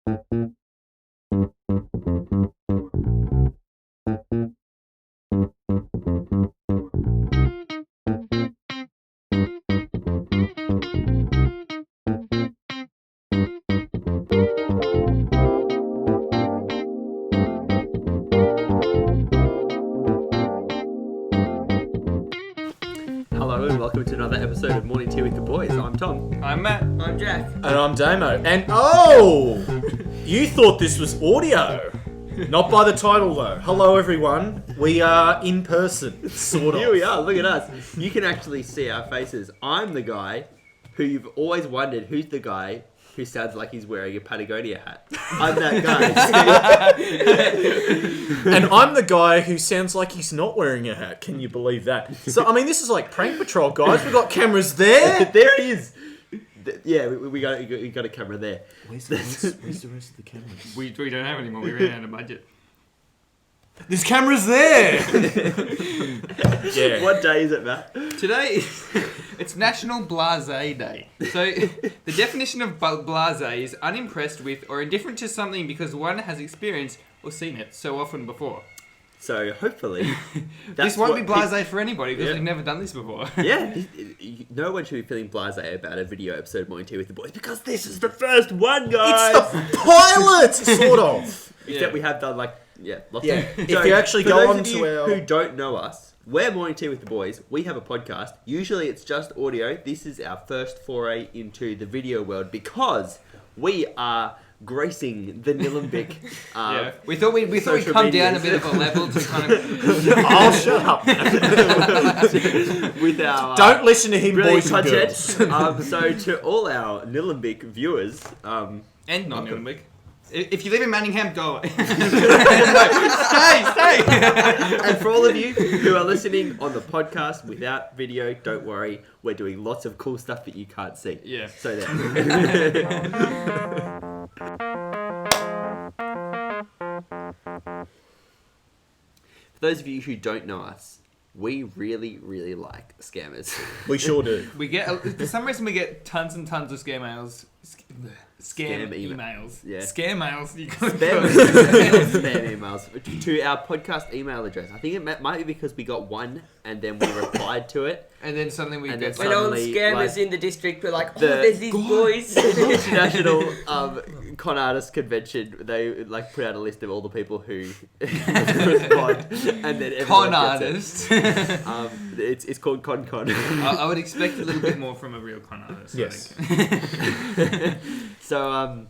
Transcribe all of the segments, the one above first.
Hello and welcome to another episode of Morning Tea with the Boys. I'm Tom. I'm Matt. I'm Jack. And I'm Damo. And oh, you thought this was audio. Not by the title though. Hello everyone. We are in person, sort of. Here we are, look at us. You can actually see our faces. I'm the guy who you've always wondered who's the guy who sounds like he's wearing a Patagonia hat. I'm that guy. And I'm the guy who sounds like he's not wearing a hat. Can you believe that? So, I mean, this is like Prank Patrol, guys. We've got cameras there. There he is. Yeah, we got a camera there. Where's the rest of the cameras? We don't have any more. We ran out of budget. There's cameras there. Yeah. What day is it, Matt? Today, it's National Blasé Day. So, the definition of blasé is unimpressed with or indifferent to something because one has experienced or seen it so often before. So, hopefully... This won't be blasé for anybody because we've never done this before. Yeah, no one should be feeling blasé about a video episode of Morning Tea with the Boys because this is the first one, guys! It's the pilot, sort of. Except we have done, lots of... If you actually go on to our... who don't know us, we're Morning Tea with the Boys. We have a podcast. Usually it's just audio. This is our first foray into the video world because we are gracing the Nillumbik. We thought we'd come down a bit of a level to kind of... Oh, shut up. With our... Don't listen to him, boys and content. girls. So to all our Nillumbik viewers... and non-Nillumbik. If you live in Manningham, go away. Stay! And for all of you who are listening on the podcast without video, don't worry. We're doing lots of cool stuff that you can't see. Yeah. So there. For those of you who don't know us, we really, really like scammers. We sure do. We get, for some reason, we get tons and tons of scam emails. Scam emails. emails. Yeah. Scam mails. Spam emails to our podcast email address. I think it might be because we got one and then we replied to it. And then suddenly we get... When all the scammers in the district were like, there's these boys. The International Con Artist Convention, they put out a list of all the people who respond. And then Con Artist. It's called Con. I would expect a little bit more from a real con artist. Yes. So,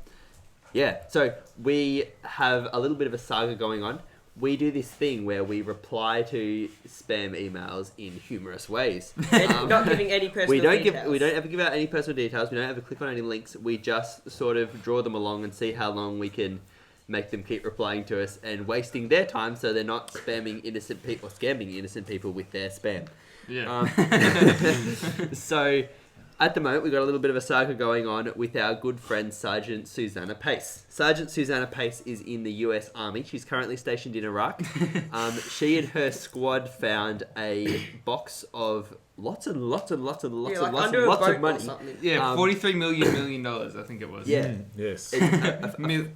so we have a little bit of a saga going on. We do this thing where we reply to spam emails in humorous ways. And not giving any personal details. We don't ever give out any personal details. We don't ever click on any links. We just sort of draw them along and see how long we can make them keep replying to us and wasting their time so they're not spamming innocent people or scamming innocent people with their spam. Yeah. So... At the moment, we've got a little bit of a saga going on with our good friend Sergeant Susanna Pace. Sergeant Susanna Pace is in the US Army. She's currently stationed in Iraq. She and her squad found a box of lots of money. Yeah, $43 million, I think it was. Yeah. Yes.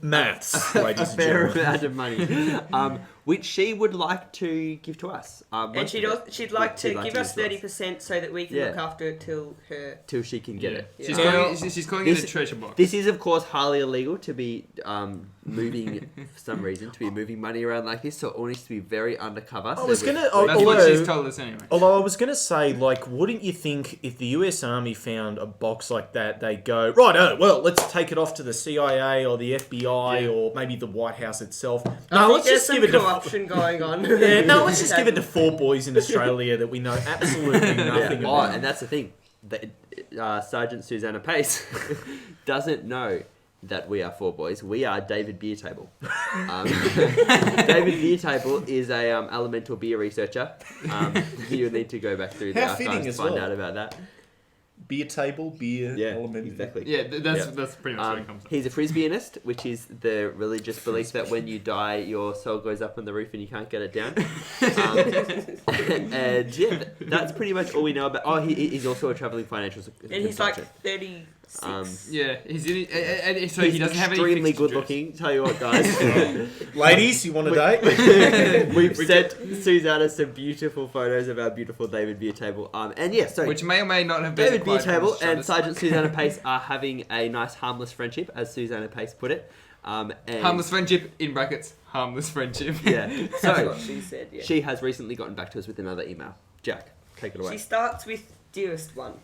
Maths. Ladies A and fair gentlemen. amount of money. Which she would like to give to us. And she'd like to give us 30% so that we can look after it till she can get it. Yeah. She's calling it a treasure box. This is, of course, highly illegal to be moving, for some reason, to be moving money around like this, so it all needs to be very undercover. That's what she's told us anyway. Although I was going to say, wouldn't you think if the US Army found a box like that, they'd go, right, well, let's take it off to the CIA or the FBI or maybe the White House itself. No, let's just give it to... corruption going on. Let's just give it to 4 boys in Australia that we know absolutely nothing about. And that's the thing. Sergeant Susanna Pace doesn't know that we are 4 boys. We are David Beer Table. David Beer Table is a elemental beer researcher. You need to go back through the archives to find out about that. Beer table, elemental. Exactly. Yeah, that's pretty much what it comes to. He's a Frisbeeanist, which is the religious belief that when you die, your soul goes up on the roof and you can't get it down. And that's pretty much all we know about. Oh, he's also a travelling financial and he's like 30 Yeah, he's in it, and so he doesn't have any extremely fixed good address. looking. Tell you what, guys. Ladies, you want a date? We've sent Susanna some beautiful photos of our beautiful David beer table. And yeah, so Which may or may not have been David beer acquired from table Australia. and Sergeant Susanna Pace are having a nice harmless friendship, as Susanna Pace put it. And Harmless friendship, in brackets, harmless friendship. Yeah. That's So what she said, yeah. she has recently gotten back to us with another email. Jack, take it away. She starts with dearest one.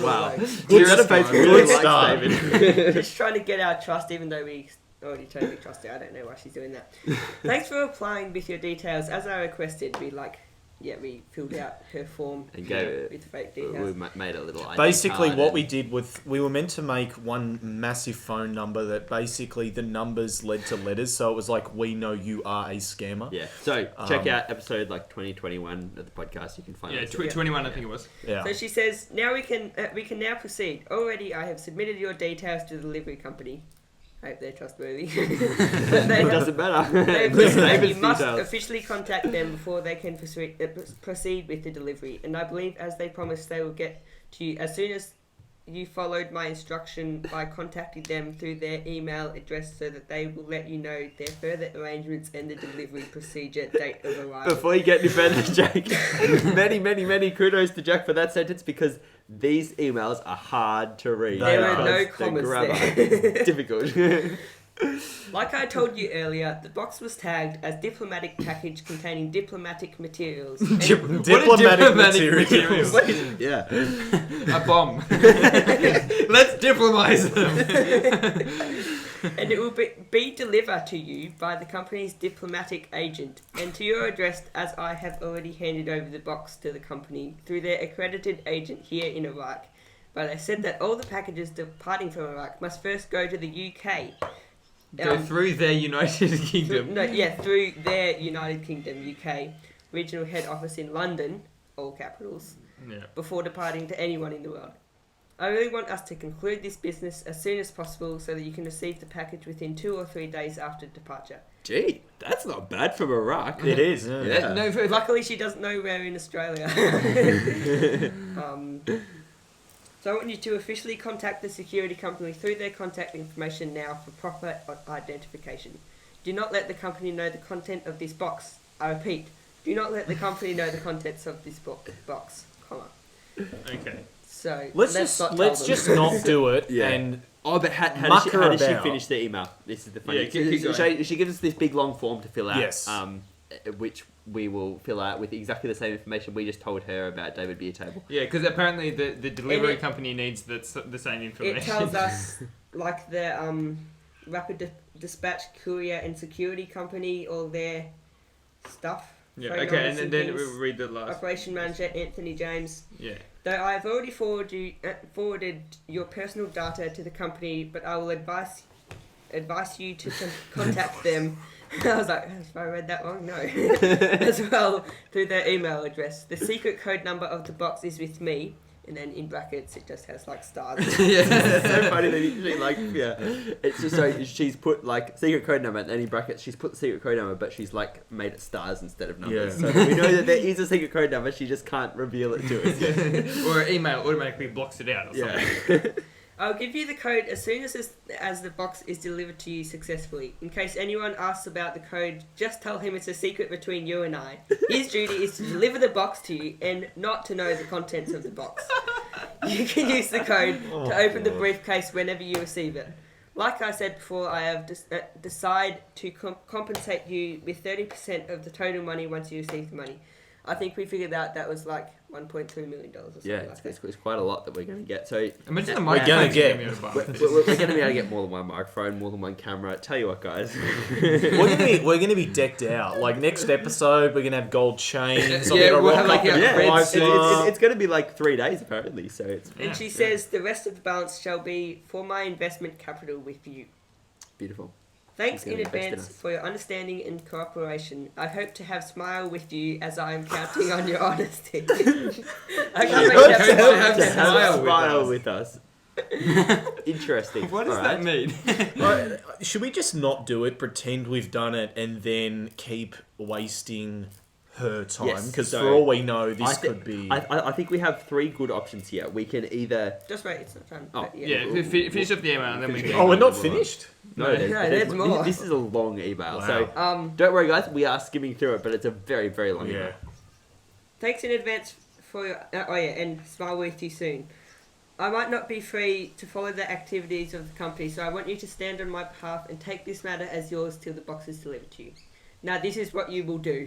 Wow. Good Susanna start. Pace really Good likes start. David. Just trying to get our trust, even though we already totally trust her. I don't know why she's doing that. Thanks for applying with your details. As I requested, we filled out her form And gave it. with fake We details. made a little ID Basically, card what and- we did we were meant to make one massive phone number that basically the numbers led to letters, so it was like, we know you are a scammer. Yeah. So check out episode 2021 of the podcast. You can find Yeah, it. 21 I think it was. Yeah. So she says, now we can now proceed. Already I have submitted your details to the delivery company. I hope they're trustworthy. But they It doesn't matter. They've Just said David's you must details. officially contact them before they can proceed with the delivery. And I believe, as they promised, they will get to you as soon as you followed my instruction by contacting them through their email address, so that they will let you know their further arrangements and the delivery procedure, date of arrival. Before you get any further, Jack, many kudos to Jack for that sentence, because these emails are hard to read. There are no because the commas grammar there. is difficult. Like I told you earlier, the box was tagged as diplomatic package containing diplomatic materials. And Diplomatic materials. Yeah. A bomb. Let's diplomatize them. and it will be delivered to you by the company's diplomatic agent and to your address, as I have already handed over the box to the company through their accredited agent here in Iraq. But I said that all the packages departing from Iraq must first go to the UK. Go through their United Kingdom. Through their United Kingdom, UK, regional head office in London, all capitals, Yeah. before departing to anyone in the world. I really want us to conclude this business as soon as possible so that you can receive the package within 2 or 3 days after departure. Gee, that's not bad from Iraq. It is. Yeah. Yeah. No, Luckily, she doesn't know we're in Australia. So I want you to officially contact the security company through their contact information now for proper identification. Do not let the company know the content of this box. I repeat, do not let the company know the contents of this box, comma. okay. So Let's just not do it. Yeah. And Oh, but how Muck does her she about. finish the email? This is the funny. Yeah, keep going. She gives us this big long form to fill out. Yes. Which we will fill out with exactly the same information we just told her about David Beer Table. Yeah, because apparently the delivery And it- company needs the same information. It tells us, like the Rapid Dispatch Courier and Security Company, all their stuff. Yeah, phone okay, numbers and then things. we'll read the last. Operation Manager Anthony James. Yeah. Though I have already forwarded your personal data to the company, but I will advise you to contact them. I was like, have I read that wrong? No. As well, through their email address. The secret code number of the box is with me. And then in brackets, it just has like stars. Yeah, it's so funny that it's just so she's put like secret code number, and then in brackets she's put the secret code number, but she's like made it stars instead of numbers. Yeah. So that we know that there is a secret code number, she just can't reveal it to us. Or email automatically blocks it out or something. Yeah. I'll give you the code as soon as the box is delivered to you successfully. In case anyone asks about the code, just tell him it's a secret between you and I. His duty is to deliver the box to you and not to know the contents of the box. You can use the code to open the briefcase whenever you receive it. Like I said before, I have decided to compensate you with 30% of the total money once you receive the money. I think we figured out that was like $1.2 million or something Yeah, like that. it's quite a lot that we're going to get. So Imagine the We're gonna microphones get- you're gonna we're buy. going to be able to get more than one microphone, more than one camera. Tell you what, guys. we're gonna be decked out. Like next episode, we're gonna have gold chains. I'm Yeah, gonna we'll rock have, like, up yeah, with red lights suits. on. It's going to be like 3 days apparently. So it's And she says the rest of the balance shall be for my investment capital with you. beautiful. Thanks He's in gonna invest in advance us. for your understanding and cooperation. I hope to have smile with you as I am counting on your honesty. I can't hope make to that have smile. smile with us. Interesting. What does that mean? Should we just not do it? Pretend we've done it, and then keep wasting her time? Yes, Because so for all we know, this could be... I think we have 3 good options here. We can either... Just wait, it's not done. Oh, but Yeah, finish up the email and then we can... Oh, we're not finished? No, there's more. This is a long email. Wow. So don't worry, guys. We are skimming through it, but it's a very, very long email. Thanks in advance for your... and smile with you soon. I might not be free to follow the activities of the company, so I want you to stand on my behalf and take this matter as yours till the box is delivered to you. Now, this is what you will do,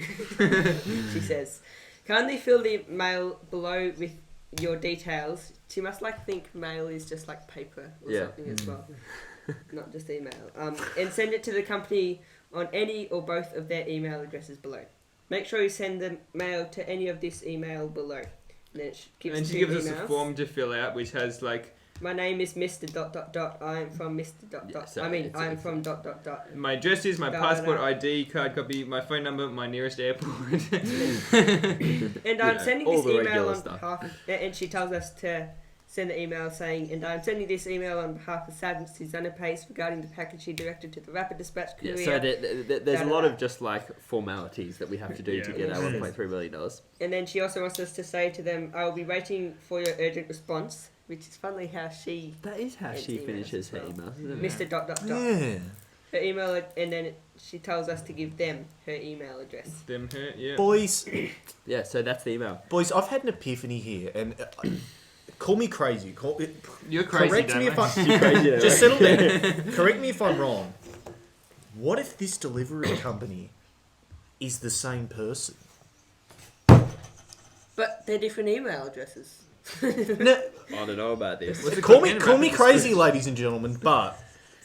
she says. Kindly fill the mail below with your details. She must think mail is just like paper or something as well, not just email. And send it to the company on any or both of their email addresses below. Make sure you send the mail to any of this email below. And then she gives us a form to fill out, which has my name is Mr. ... I am from Mr. ... I am from ... My address is my passport, ID card copy, my phone number, my nearest airport. And I'm sending this email on stuff. behalf... And she tells us to send the email saying, and I'm sending this email on behalf of Sergeant Susanna Pace regarding the package she directed to the Rapid Dispatch Courier. So there's a lot of just formalities that we have to do to get our $1.3 million. And then she also wants us to say to them, I will be waiting for your urgent response, which is funnily how she... That is how she finishes her emails, isn't it? Mr. ... Yeah. Her email, and then she tells us to give them her email address. Boys. Yeah, so that's the email. Boys, I've had an epiphany here, and... call me crazy. You're crazy, correct me if You're crazy, just settle down. Correct me if I'm wrong. What if this delivery company is the same person? But they're different email addresses. No, I don't know about this. call me crazy, ladies and gentlemen, but...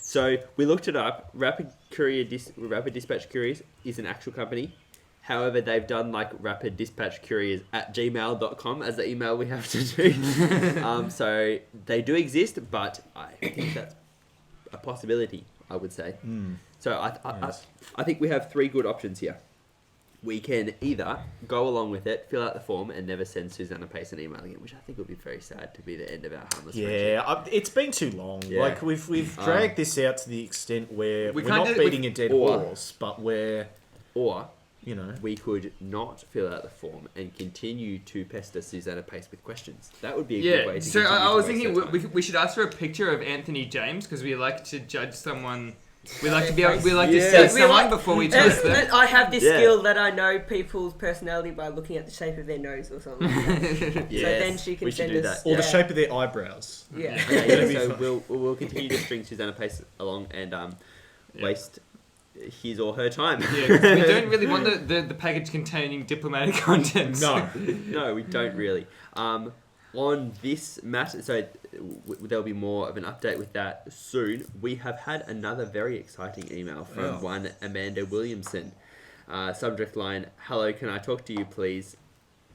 So we looked it up. Rapid Dispatch Couriers is an actual company. However, they've done Rapid Dispatch Couriers at gmail.com as the email we have to do. So they do exist, but I think that's a possibility, I would say. So I think we have 3 good options here. We can either go along with it, fill out the form, and never send Susanna Pace an email again, which I think would be very sad to be the end of our harmless friendship. It's been too long. Yeah. We've dragged this out to the extent where we're not beating a dead horse, but we're... Or... You know, we could not fill out the form and continue to pester Susanna Pace with questions. That would be a good way to so continue I was to waste thinking our time. we should ask for a picture of Anthony James because we like to judge someone. We like to see someone before we trust them. I have this skill that I know people's personality by looking at the shape of their nose or something. So then she can send us... Or the shape of their eyebrows. Yeah. So we'll continue to string Susanna Pace along and waste his or her time. Yeah, we don't really want the package containing diplomatic content. No, we don't really. On this matter, so there'll be more of an update with that soon. We have had another very exciting email from one Amanda Williamson. Subject line, hello, can I talk to you please?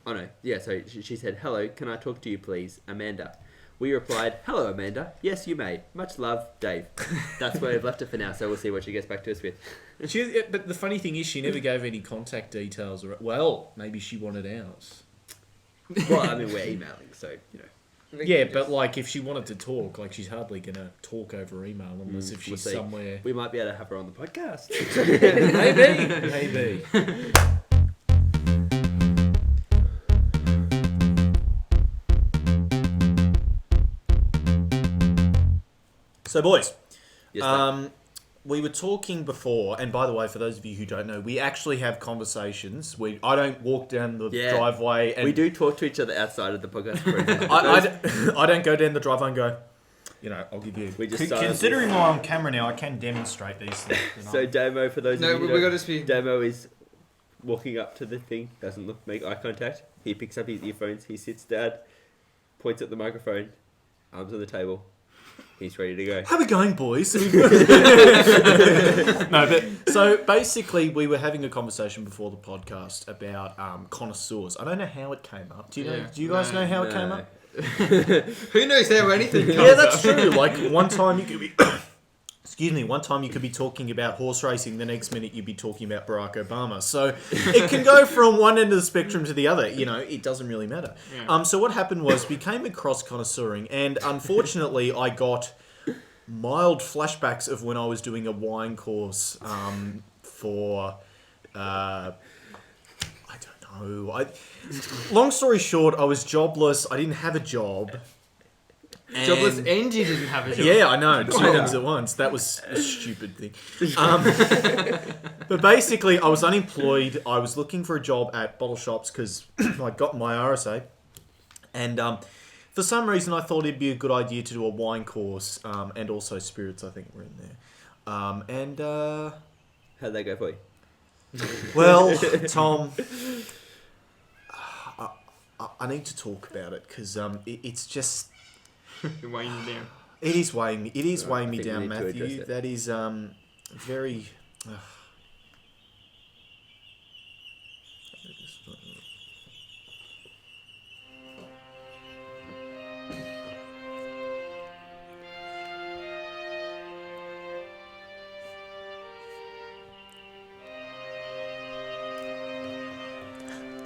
Oh no, yeah, so she said, hello, can I talk to you please, Amanda? We replied, hello Amanda, yes you may, much love, Dave. That's where we've left it for now, so we'll see what she gets back to us with. But the funny thing is she never gave any contact details. Well, maybe she wanted ours. Well, I mean, we're emailing, so, you know. Yeah, but if she wanted to talk, she's hardly going to talk over email unless if she's somewhere... We might be able to have her on the podcast. Maybe. So, boys, Yes, we were talking before, and by the way, for those of you who don't know, we actually have conversations. I don't walk down the driveway. And we do talk to each other outside of the podcast. I don't go down the driveway and go, I'll give you... Considering we're on camera now, I can demonstrate these things. So Damo, for those of you who we got to speak. Damo is walking up to the thing, doesn't make eye contact. He picks up his earphones, he sits down, points at the microphone, arms on the table. He's ready to go. How we going, boys? So basically, we were having a conversation before the podcast about connoisseurs. I don't know how it came up. Do you know? Do you guys know how it came up? Who knows how anything comes Yeah, that's true. One time you could be... One time you could be talking about horse racing, the next minute you'd be talking about Barack Obama. So it can go from one end of the spectrum to the other. It doesn't really matter. Yeah. So what happened was we came across connoisseuring, and unfortunately I got mild flashbacks of when I was doing a wine course for... I don't No. Long story short, I was jobless. I didn't have a job. Jobless and you didn't have a job. Yeah, I know. 2 things at once. That was a stupid thing. But basically, I was unemployed. I was looking for a job at bottle shops because I got my RSA. And for some reason, I thought it'd be a good idea to do a wine course and also spirits, I think, were in there. How'd that go for you? Well, Tom, I need to talk about it because it's just... Weighing you down. It is weighing me. It is weighing me I think we down, need to address Matthew. it. That is very.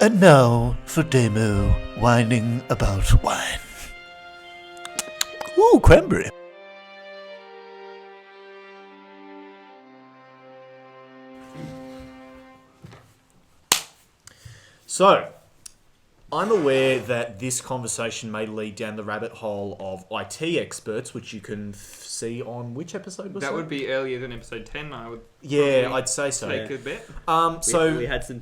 And now for Damo whining about wine. Ooh, cranberry. So, I'm aware that this conversation may lead down the rabbit hole of IT experts, which you can see on which episode was that? That would be earlier than episode 10, I would Yeah, probably I'd say so. take a bet. We had some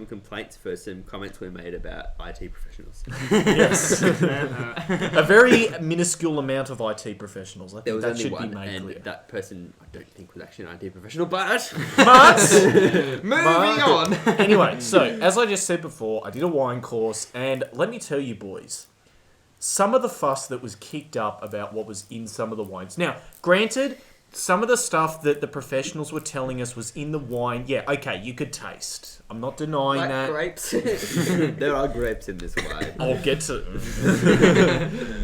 complaints for some comments we made about IT professionals. Yes, a very minuscule amount of IT professionals. I There think was that only should one, be made and clear. that person I don't think was actually an IT professional, but Moving on. Anyway, so as I just said before, I did a wine course, and let me tell you, boys, some of the fuss that was kicked up about what was in some of the wines. Now, granted, some of the stuff that the professionals were telling us was in the wine. Yeah, okay, you could taste. I'm not denying Like that. grapes. there are grapes in this wine. I'll get to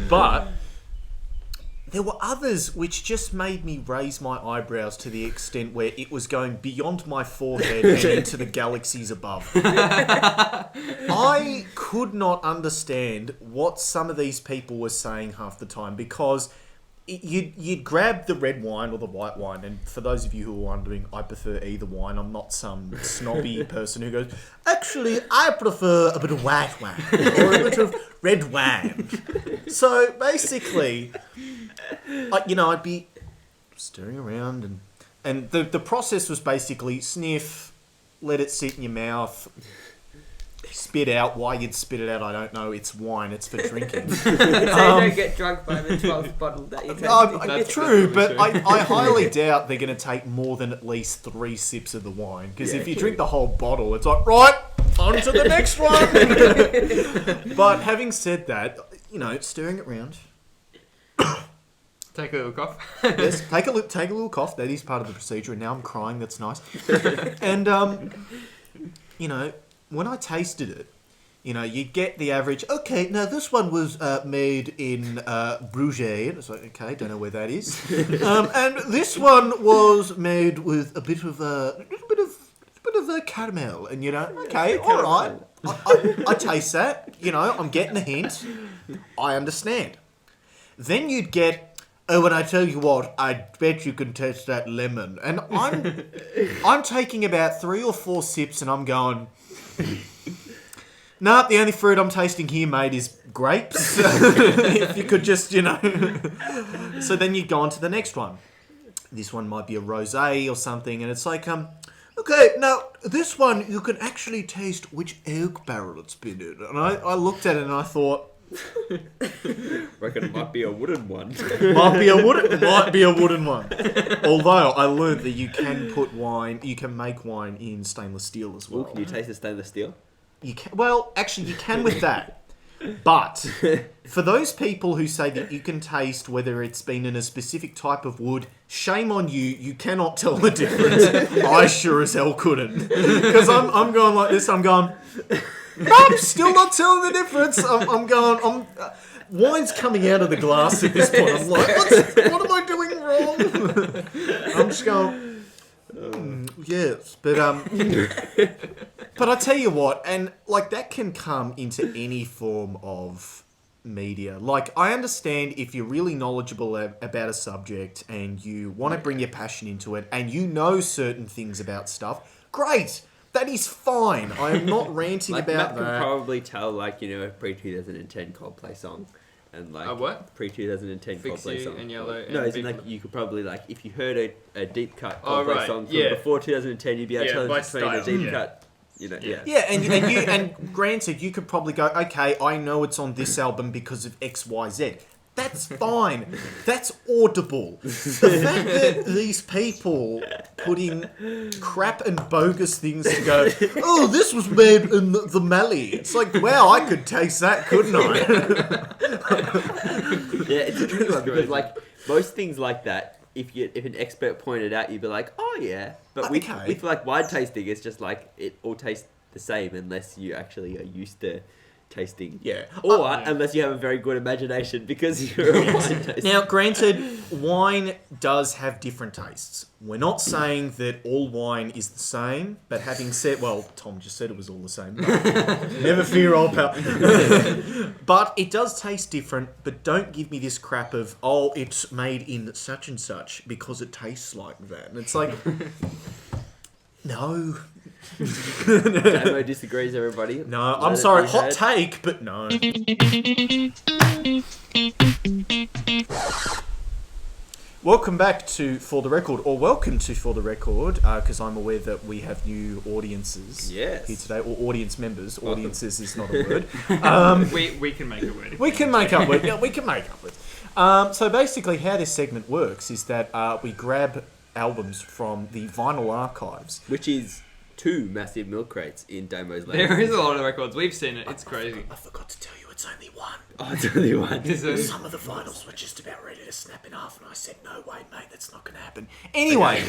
But there were others which just made me raise my eyebrows to the extent where it was going beyond my forehead and into the galaxies above. I could not understand what some of these people were saying half the time because you'd grab the red wine or the white wine, and for those of you who are wondering, I prefer either wine. I'm not some snobby person who goes, actually, I prefer a bit of white wine or a bit of red wine. So basically, I'd be stirring around, and the process was basically sniff, let it sit in your mouth, spit out. Why you'd spit it out, I don't know. It's wine. It's for drinking. So you don't get drunk by the 12th bottle that you're tasting. That's True, definitely but true. I highly doubt they're going to take more than at least 3 sips of the wine. Because Yeah, if you true. drink the whole bottle, it's like, right, on to the next one. But having said that, stirring it around. Take a little cough. Yes, take a little cough. That is part of the procedure. And now I'm crying. That's nice. And when I tasted it, you get the average. Okay, now this one was made in Bruges. It's like, okay, don't know where that is. And this one was made with a bit of caramel. And okay, all right. I taste that. I'm getting a hint. I understand. Then you'd get. Oh, and I tell you what, I bet you can taste that lemon. And I'm taking about 3 or 4 sips, and I'm going. Nah, the only fruit I'm tasting here, mate, is grapes. If you could just, So then you go on to the next one. This one might be a rosé or something, and it's like, okay, now, this one, you can actually taste which oak barrel it's been in. And I looked at it and I thought, Reckon it might be a wooden one. might be a wooden one. Although I learned that you can make wine in stainless steel as well. Ooh, can you taste the stainless steel? You can. Well, actually, you can with that. But for those people who say that you can taste whether it's been in a specific type of wood, shame on you. You cannot tell the difference. I sure as hell couldn't. Because I'm going like this. I'm going. Nope, still not telling the difference. I'm going. Wine's coming out of the glass at this point. I'm like, what am I doing wrong? I'm just going. Yes, but I tell you what, and like that can come into any form of media. Like I understand if you're really knowledgeable about a subject and you want to bring your passion into it, and you know certain things about stuff. Great. That is fine. I am not ranting Like, about Matt can that. probably tell, like, you know, a pre-2010 Coldplay song. And, like, A what? Pre-2010 Fix Coldplay You song. and Yellow No, and as in, Big like, you could probably, like, if you heard a deep cut Oh, Coldplay right, song from yeah. before 2010, you'd be able to Yeah, tell the by difference between a style. deep Yeah. cut, you know, yeah. Yeah, and granted, you could probably go, okay, I know it's on this album because of X, Y, Z. That's fine. That's audible. The fact that these people putting crap and bogus things to go, oh, this was made in the Mallee. It's like, wow, I could taste that, couldn't I? Yeah, it's a tricky one because, like, most things like that, if an expert pointed out, you'd be like, oh yeah. But Okay. with like wine tasting, it's just like it all tastes the same unless you actually are used to tasting. Yeah. Or unless you have a very good imagination because you're a wine taster. Now, granted, wine does have different tastes. We're not saying that all wine is the same, but having said, well, Tom just said it was all the same. Never fear, old pal. But it does taste different, but don't give me this crap of, oh, it's made in such and such because it tastes like that. And it's like, no. Damo disagrees, everybody. No, Let I'm it sorry, be hot heard. take, but no. Welcome back to For the Record, or welcome to For the Record, because I'm aware that we have new audiences Yes. here today, or audience members. Welcome. Audiences is not a word. We can make it word. We can make up with. Yeah, we can make up with. So basically, how this segment works is that we grab albums from the vinyl archives. Which is 2 massive milk crates in Damo's lab. There is a lot of records. We've seen it. It's crazy. I forgot to tell you, it's only one. Oh, it's only one. Some of the vinyls were just about ready to snap in half, and I said, no way, mate, that's not going to happen. Anyway,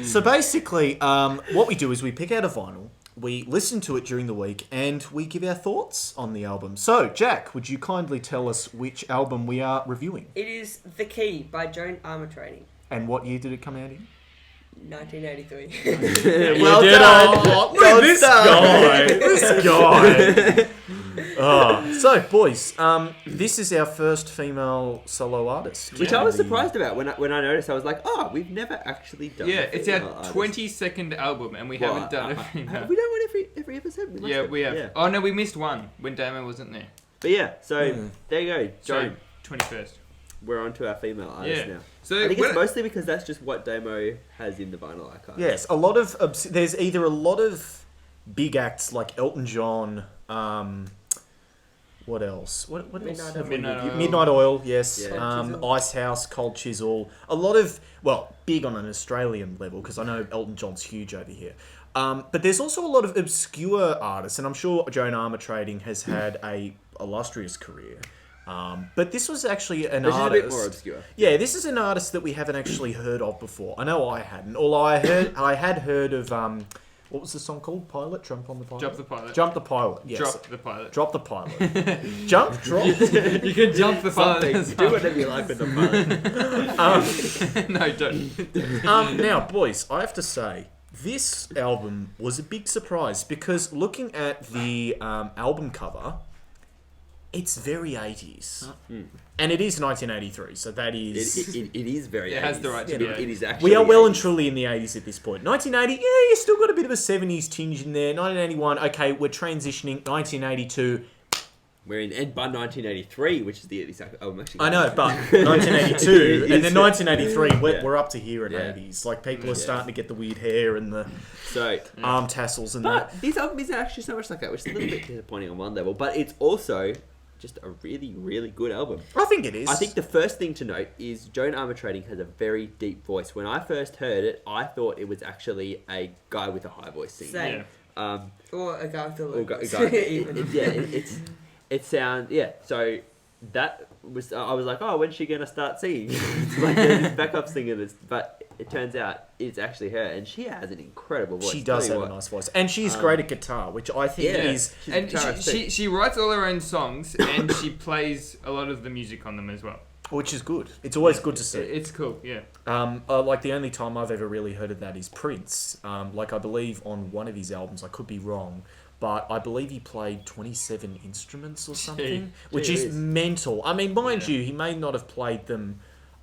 so basically, what we do is we pick out a vinyl, we listen to it during the week, and we give our thoughts on the album. So, Jack, would you kindly tell us which album we are reviewing? It is The Key by Joan Armatrading, And what year did it come out in? 1983. Well did done. Look Well at this done. guy. This guy. So, boys, this is our first female solo artist. Which I was surprised about when I noticed. I was like, oh, we've never actually done. Yeah, a it's our female artist. 22nd album, and we haven't done it. Have we done one every episode? We must Yeah, we have. Yeah. Oh no, we missed one when Damo wasn't there. But yeah, so there you go, Joan. So 21st. We're on to our female artist Yeah. now. So I think when- it's mostly because that's just what Damo has in the vinyl archive. Yes, a lot of there's either a lot of big acts like Elton John. What else? What Midnight else? Oil. have we Midnight reviewed? Oil. Midnight Oil, yes. Yeah. Chisel. Icehouse, Cold Chisel. A lot of big on an Australian level because I know Elton John's huge over here. But there's also a lot of obscure artists, and I'm sure Joan Armatrading has had a illustrious career. But this was actually an Which is a artist. bit more obscure. Yeah, this is an artist that we haven't actually heard of before. I know I hadn't. Although I had heard of what was the song called? Pilot? Jump on the Pilot? Jump the Pilot. Jump the Pilot, yes. Drop the pilot. Drop the Pilot. Drop. You can jump the Something. pilot. Do whatever you like with the pilot. No, don't. Now, boys, I have to say, this album was a big surprise because looking at the album cover, it's very 80s. And it is 1983, so that is... It is very. It has 80s. the right to be It 80s. is actually. We are well and 80s. truly in the 80s at this point. 1980, yeah, you still got a bit of a 70s tinge in there. 1981, okay, we're transitioning. 1982, We're in, and by 1983, which is the exact. Oh, I'm actually. I know, but 1982, and then 1983, Yeah. we're up to here in Yeah. 80s. Like, people are Yeah. starting to get the weird hair and the So, arm tassels and that. but this album isn't actually so much like that, which is a little bit disappointing on one level. But it's also just a really, really good album. I think it is. I think the first thing to note is Joan Armatrading has a very deep voice. When I first heard it, I thought it was actually a guy with a high voice singing. Same. Yeah. Or a guy with a Or look. it, it sounds so that was I was like, oh, when's she gonna start singing? It's like there's this backup singer but it turns out it's actually her, and she has an incredible voice. she does Tell you have a what. nice voice. And she's great at guitar, which I think Yeah. is... She's a And guitarist she writes all her own songs, and she plays a lot of the music on them as well. Which is good. It's always good to see. It's cool, yeah. Like the only time I've ever really heard of that is Prince. Like I believe on one of his albums, I could be wrong, but I believe he played 27 instruments or something, which is Jeez. mental. I mean, mind Yeah. you, he may not have played them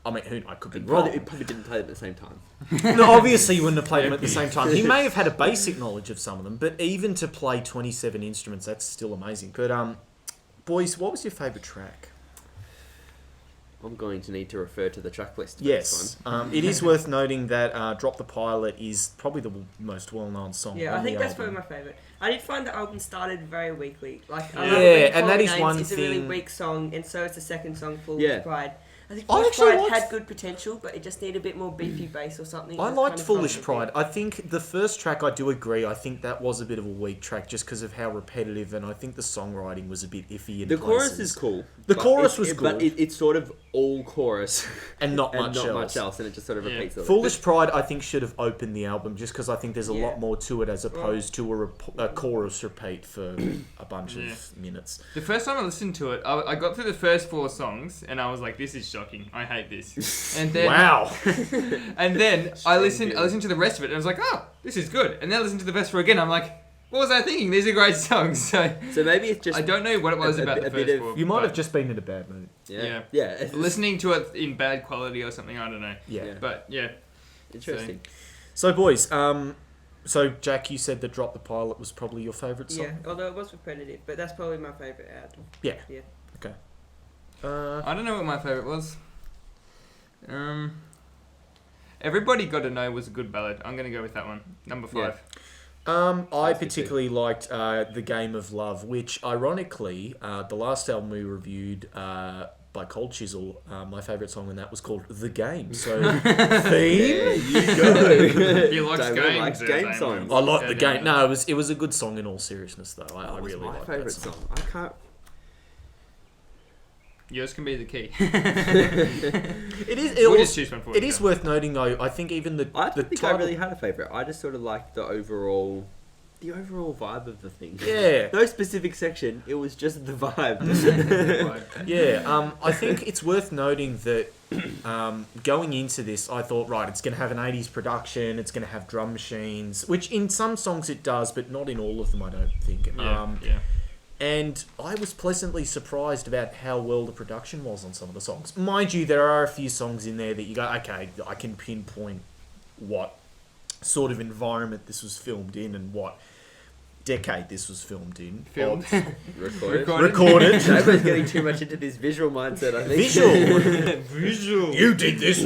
I mean, I could be It wrong. probably didn't play them at the same time. No, obviously you wouldn't have played them at the same time. He may have had a basic knowledge of some of them, but even to play 27 instruments, that's still amazing. But, boys, what was your favourite track? I'm going to need to refer to the track list. For Yes. this one. It is worth noting that Drop the Pilot is probably the most well-known song Yeah, on I think the that's album. probably my favourite. I did find the album started very weakly. Like, I Yeah. love Yeah, When and that Calling is Names one is a really thing- weak song, and so is the second song, Foolish Yeah. Pride. I think I Foolish actually Pride liked- had good potential, but it just needed a bit more beefy bass or something. I It liked kind of Foolish felt a Pride. bit- I think the first track, I do agree. I think that was a bit of a weak track just because of how repetitive, and I think the songwriting was a bit iffy in The chorus places. is cool. The but chorus was But good. it's sort of all chorus and not and much not else. much else, and it just sort of Yeah. repeats a little. Foolish Pride, I think, should have opened the album just because I think there's a Yeah. lot more to it as opposed to a chorus repeat for a bunch Yeah. of minutes. The first time I listened to it, I got through the first 4 songs and I was like, "This is shocking. I hate this." And then, Wow! and then I Strong listened feeling. to the rest of it and I was like, "Oh, this is good." And then I listened to the verse 4 again. I'm like, "What was I thinking? These are great songs." So So maybe it's just I don't know what it was a about bit- the a bit first of- 4. You might but have just been in a bad mood. yeah. Yeah. It's listening to it in bad quality or something. I don't know. Yeah. Yeah. But yeah, interesting. So, boys, so Jack, you said that Drop the Pilot was probably your favourite song? Yeah, although it was repetitive, but that's probably my favourite album. Yeah. Yeah. Okay. I don't know what my favorite was. Everybody Got to Know was a good ballad. I'm gonna go with that one. Number 5. Yeah. I That's good too. particularly liked The Game of Love, which, ironically, the last album we reviewed by Cold Chisel, my favourite song in that was called The Game. So, theme? You go. He likes Damon games. likes yeah, game Damon. songs. I like Yeah, The Damon. Game. No, it was a good song in all seriousness, though. I That was really my liked favourite that song. song. I can't. Yours can be the key. It is. We'll just choose one for It you. is worth noting, though. I think even the I don't the think title. I really had a favourite. I just sort of liked the overall vibe of the thing. Yeah. No specific section. It was just the vibe. Yeah, I think it's worth noting that going into this, I thought, right, it's going to have an 80s production, it's going to have drum machines, which in some songs it does, but not in all of them, I don't think. Yeah. And I was pleasantly surprised about how well the production was on some of the songs. Mind you, there are a few songs in there that you go, okay, I can pinpoint what sort of environment this was filmed in and what decade this was filmed in. Filmed. Recorded. Recorded. Damon's getting too much into this visual mindset, I think. Visual. Visual. You did this.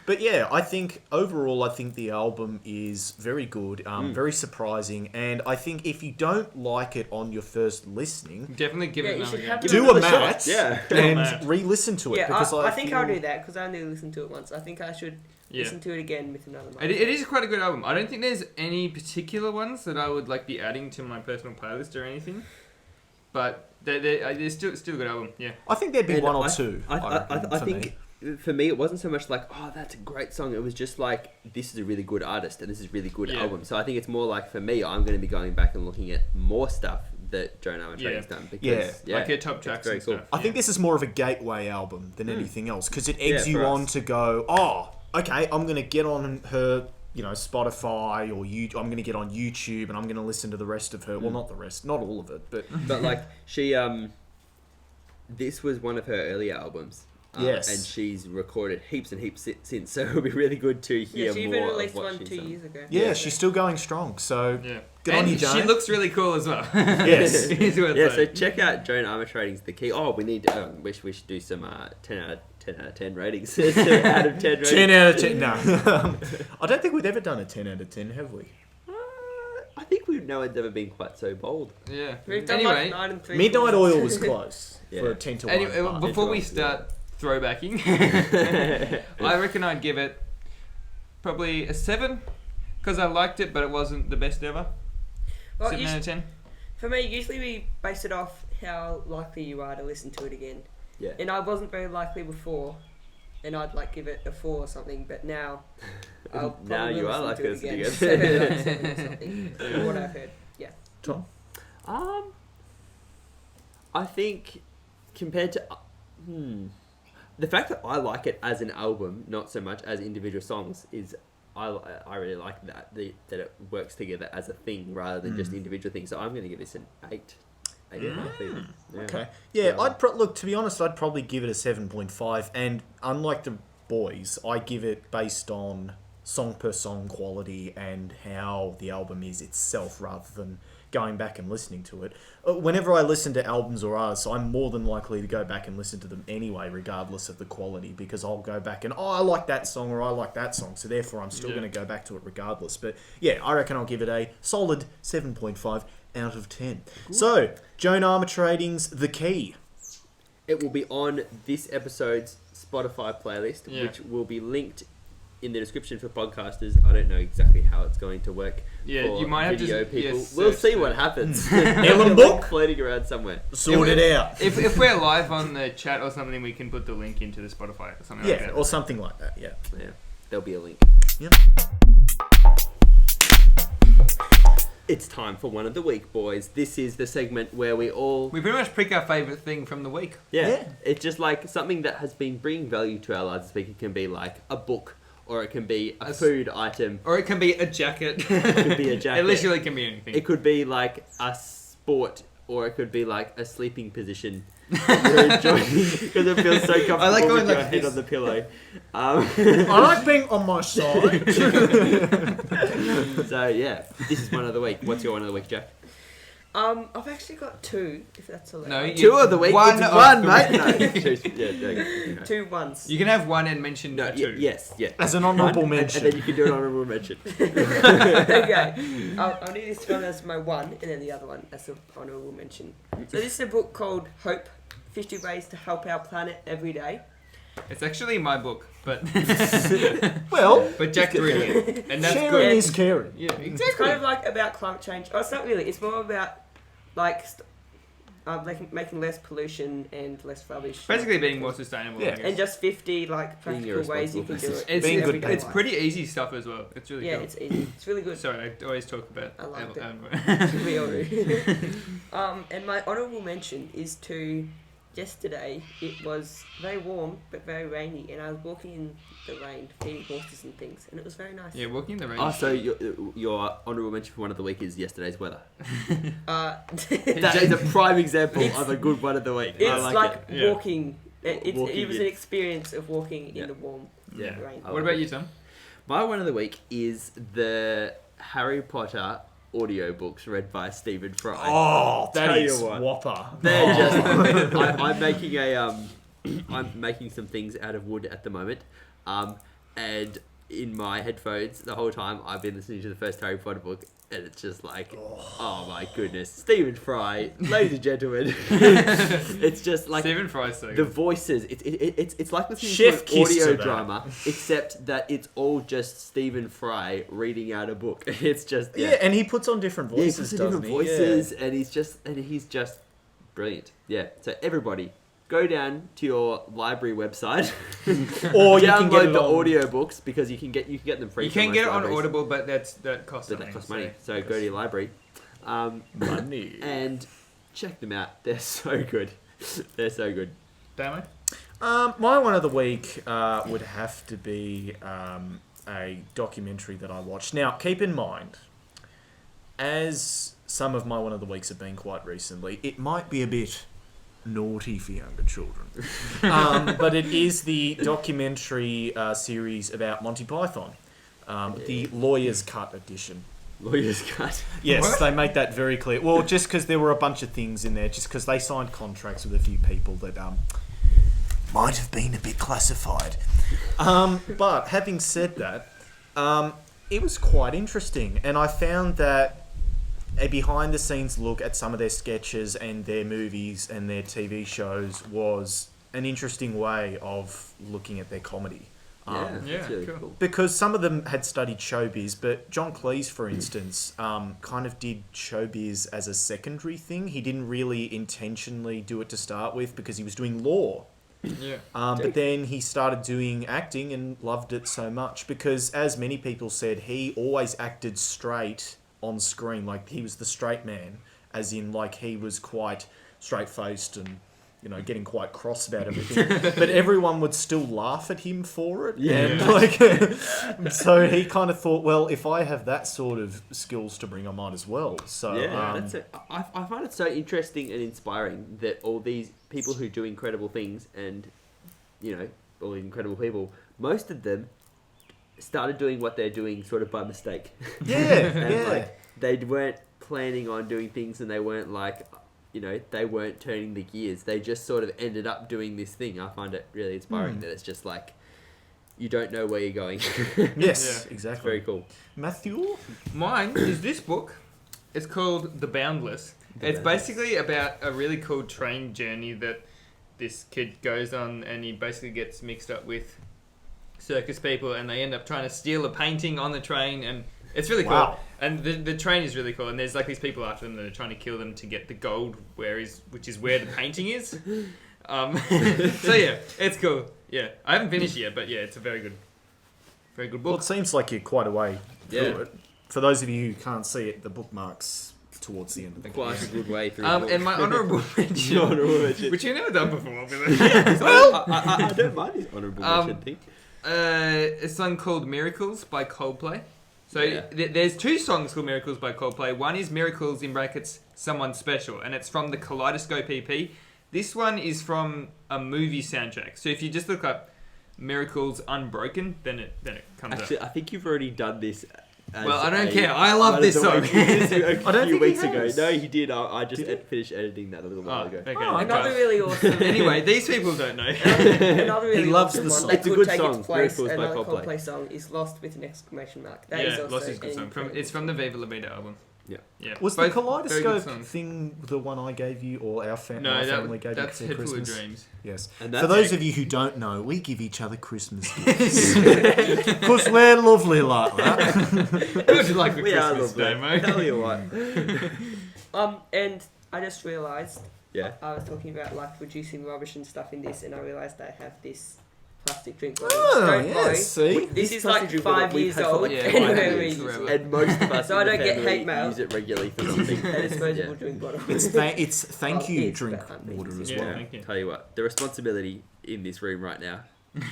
But yeah, I think overall, I think the album is very good, very surprising, and I think if you don't like it on your first listening, Definitely give Yeah, it you another should go. have do another a shot. mat Yeah. and mat. re-listen to it. Yeah, because I think feel- I'll do that because I only listened to it once. I think I should Yeah. listen to it again with another mic. It is quite a good album. I don't think there's any particular ones that I would like be adding to my personal playlist or anything, but they're still a good album. Yeah. I think there'd be And one or I- two. I think for me, it wasn't so much like, oh, that's a great song. It was just like, this is a really good artist and this is a really good Yeah. album. So I think it's more like, for me, I'm going to be going back and looking at more stuff that Joan Armatrading's done. Because, Like your top it's tracks very and cool. stuff. I think this is more of a gateway album than anything else because it eggs Yeah, you for on us. to go, oh, okay, I'm going to get on her, Spotify or YouTube. I'm going to get on YouTube and I'm going to listen to the rest of her. Well, not the rest, not all of it, but But like, she, this was one of her early albums. Yes. And she's recorded heaps and heaps since, so it'll be really good to hear Yeah, she even more released of what one she's 2 done. years ago. yeah, she's still going strong. So Yeah. good and on you, Joan. she looks really cool as well. Yes. It is worth Yeah, so saying. check out Joan Armatrading's The Key. Oh, we need. Wish we should do some 10 out of 10 ratings. 10 out of 10 ratings. 10 out of 10. No. I don't think we've ever done a 10 out of 10, have we? I think no one's ever been quite so bold. Yeah. We've done Anyway, like 9 and 3. Midnight Oil was close Yeah. for a 10 to 1. anyway, but- before we Yeah. start throwbacking, I reckon I'd give it probably a 7 because I liked it, but it wasn't the best ever. Well, 7 out of 10. for me, usually we base it off how likely you are to listen to it again. Yeah. And I wasn't very likely before, and I'd like give it a 4 or something. But now, I'll probably Now you are listen likely to it to again. listen to it 7 or something. From what I've heard. Yeah. Tom? I think compared to the fact that I like it as an album, not so much as individual songs, is I really like that it works together as a thing rather than just individual things. So I'm going to give this an 8. Yeah. Okay. Yeah, look, to be honest, I'd probably give it a 7.5. And unlike the boys, I give it based on song per song quality and how the album is itself rather than going back and listening to it. Whenever I listen to albums or artists, I'm more than likely to go back and listen to them anyway, regardless of the quality, because I'll go back and, I like that song or I like that song, so therefore I'm still going to go back to it regardless. But yeah, I reckon I'll give it a solid 7.5 out of 10. Cool. So, Joan Armatrading's The Key. It will be on this episode's Spotify playlist, which will be linked in the description for podcasters. I don't know exactly how it's going to work. Yeah, for you might have video to. people. Yes, we'll see what happens. Ellen book floating around somewhere. Sort it out. If we're live on the chat or something, we can put the link into the Spotify or something like that. Or something like that. Yeah. There'll be a link. Yep. It's time for One of the Week, boys. This is the segment where we pretty much pick our favourite thing from the week. Yeah. It's just like something that has been bringing value to our lives this week. It can be like a book, or it can be a food item. Or it can be a jacket. It could be a jacket. It literally can be anything. It could be like a sport, or it could be like a sleeping position. You're enjoying because it feels so comfortable I like going with your like head this. on the pillow. I like being on my side. So yeah, this is One of the Week. What's your One of the Week, Jack? I've actually got two, if that's allowed. No, Two of the week. One It's of one, the mate. week. No. 2 ones. You can have one and mention No, two. yes. As an honourable One, mention. and then you can do an honourable mention. Okay. I'll do this one as my one, and then the other one as an honourable mention. So this is a book called Hope, 50 Ways to Help Our Planet Every Day. It's actually my book, but Well, but Jack's reading it, and that's sharing good. is caring. Yeah, It's exactly. kind of like about climate change. Oh, it's not really. It's more about like making less pollution and less rubbish. Basically, being more sustainable. Yeah. I guess. And just 50 like Being practical ways you can do irresponsible. it. It's, Being it's, good it's life. pretty easy stuff as well. It's really Yeah, cool. it's easy. It's really good. Sorry, I always talk about. I liked it. We all do. And my honourable mention is to yesterday. It was very warm but very rainy, and I was walking in the rain, feeding horses and things, and it was very nice. Yeah, walking in the rain. Oh, so your honourable mention for One of the Week is yesterday's weather. That is a prime example of a good One of the Week. It's I like it. Yeah. walking. It Walking was in. an experience of walking Yeah. in the warm Yeah. rain. I What about you, Tom? My One of the Week is the Harry Potter audiobooks read by Stephen Fry. Oh, Tell that you is what. whopper. They're just. I'm making I'm making some things out of wood at the moment, and in my headphones the whole time I've been listening to the first Harry Potter book, and it's just like, oh my goodness, Stephen Fry, ladies and gentlemen. It's just like Stephen Fry's so the good. voices. It's like listening Chef to an kiss audio to that. drama, except that it's all just Stephen Fry reading out a book. It's just Yeah, and he puts on different yeah, he voices, puts in doesn't different he? voices, and he's just brilliant. Yeah. So everybody, go down to your library website, Or you can download get it the on- audiobooks because you can get them free. You from can most get it on libraries, Audible, but that costs but money. that costs money. So go to your library, Money. and check them out. They're so good. They're so good. Damo? My one of the week would have to be a documentary that I watched. Now, keep in mind, as some of my one of the weeks have been quite recently, it might be a bit naughty for younger children. But it is the documentary series about Monty Python, the Lawyer's Cut edition. Lawyer's cut. Yes, What? they make that very clear. Well, just because there were a bunch of things in there, just because they signed contracts with a few people that Might have been a bit classified. But having said that, it was quite interesting, and I found that a behind-the-scenes look at some of their sketches and their movies and their TV shows was an interesting way of looking at their comedy. Yeah, Yeah, that's really cool. cool. Because some of them had studied showbiz, but John Cleese, for instance, kind of did showbiz as a secondary thing. He didn't really intentionally do it to start with because he was doing law. Yeah. But then he started doing acting and loved it so much because, as many people said, he always acted straight on screen. Like, he was the straight man, as in, like, he was quite straight-faced and getting quite cross about everything. But everyone would still laugh at him for it. Yeah. And so he kind of thought, well, if I have that sort of skills to bring, I might as well. So that's it. I find it so interesting and inspiring that all these people who do incredible things and, all these incredible people, most of them started doing what they're doing sort of by mistake. Yeah, and they weren't planning on doing things, and they weren't they weren't turning the gears. They just sort of ended up doing this thing. I find it really inspiring that it's just like, you don't know where you're going. Yes, Yeah. exactly. It's very cool. Matthew? Mine is this book. It's called The Boundless. It's basically about a really cool train journey that this kid goes on, and he basically gets mixed up with circus people, and they end up trying to steal a painting on the train, and it's really cool. Wow. And the train is really cool, and there's these people after them that are trying to kill them to get the gold which is where the painting is. So yeah, it's cool. Yeah, I haven't finished it yet, but yeah, it's a very good book. Well, it seems like you're quite a way through it. For those of you who can't see it, the bookmark's towards the end of the book. Quite a good way through. And my honourable mention, which you've never done before. Well, I don't mind his honourable mention thing. A song called Miracles by Coldplay. So there's two songs called Miracles by Coldplay. One is Miracles in brackets Someone Special, and it's from the Kaleidoscope EP. This one is from a movie soundtrack. So if you just look up Miracles Unbroken, then it comes up. Actually, I think you've already done this. Well, I don't care. I love this song. A few weeks ago. No, he did. I just finished editing that a little while ago. Okay. Another really awesome. Anyway, these people don't know. Another really He loves awesome the one song. that It's a could good take song. its place. Miracles by Another Coldplay. Coldplay song is Lost with an exclamation mark. That is also Lost is a good song. incredible It's from the Viva La Vida album. Yeah. Yeah. Was Both the very good Kaleidoscope songs. thing the one I gave you, or our No, family gave you that's for Head Full of Christmas? Dreams. Yes. And For that's those of you who don't know, we give each other Christmas gifts. Because we're lovely like that. Good luck with We are Christmas, lovely. Damo. Tell you what. And I just realised Yeah. I was talking about like reducing rubbish and stuff in this, and I realised I have this plastic drink bottle. Oh, Don't yes, worry. see? This is like plastic drink bottle 5 we've years had for old, like Yeah, and 5 we're years, reusing forever. it. And most of us So I in the don't get family hate mail. use it regularly for something. A disposable drink bottle. It's thank Well, you it's drink about that water thing. as Yeah. well. Thank you. Tell you what, the responsibility in this room right now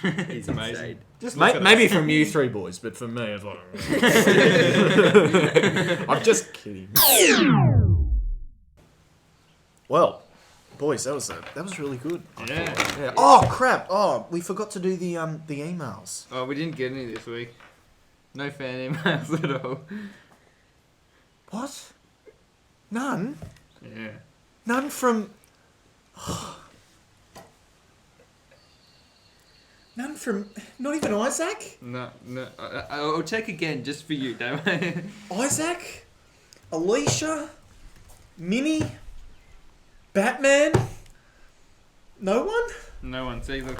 is amazing. insane. Just look at Maybe from you three boys, but for me, it's like... I'm just kidding. Well, boys, that was really good. Yeah. Yeah. Oh crap! Oh, we forgot to do the emails. Oh, we didn't get any this week. No fan emails at all. What? None? Yeah. None from... None from... Not even Isaac? No. I'll check again just for you, Damo. Isaac? Alicia? Minnie? Batman? No one? No one. See, look.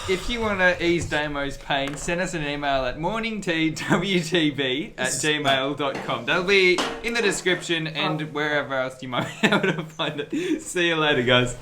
If you want to ease Damo's pain, send us an email at morningteawtb@gmail.com. That'll be in the description and wherever else you might be able to find it. See you later, guys.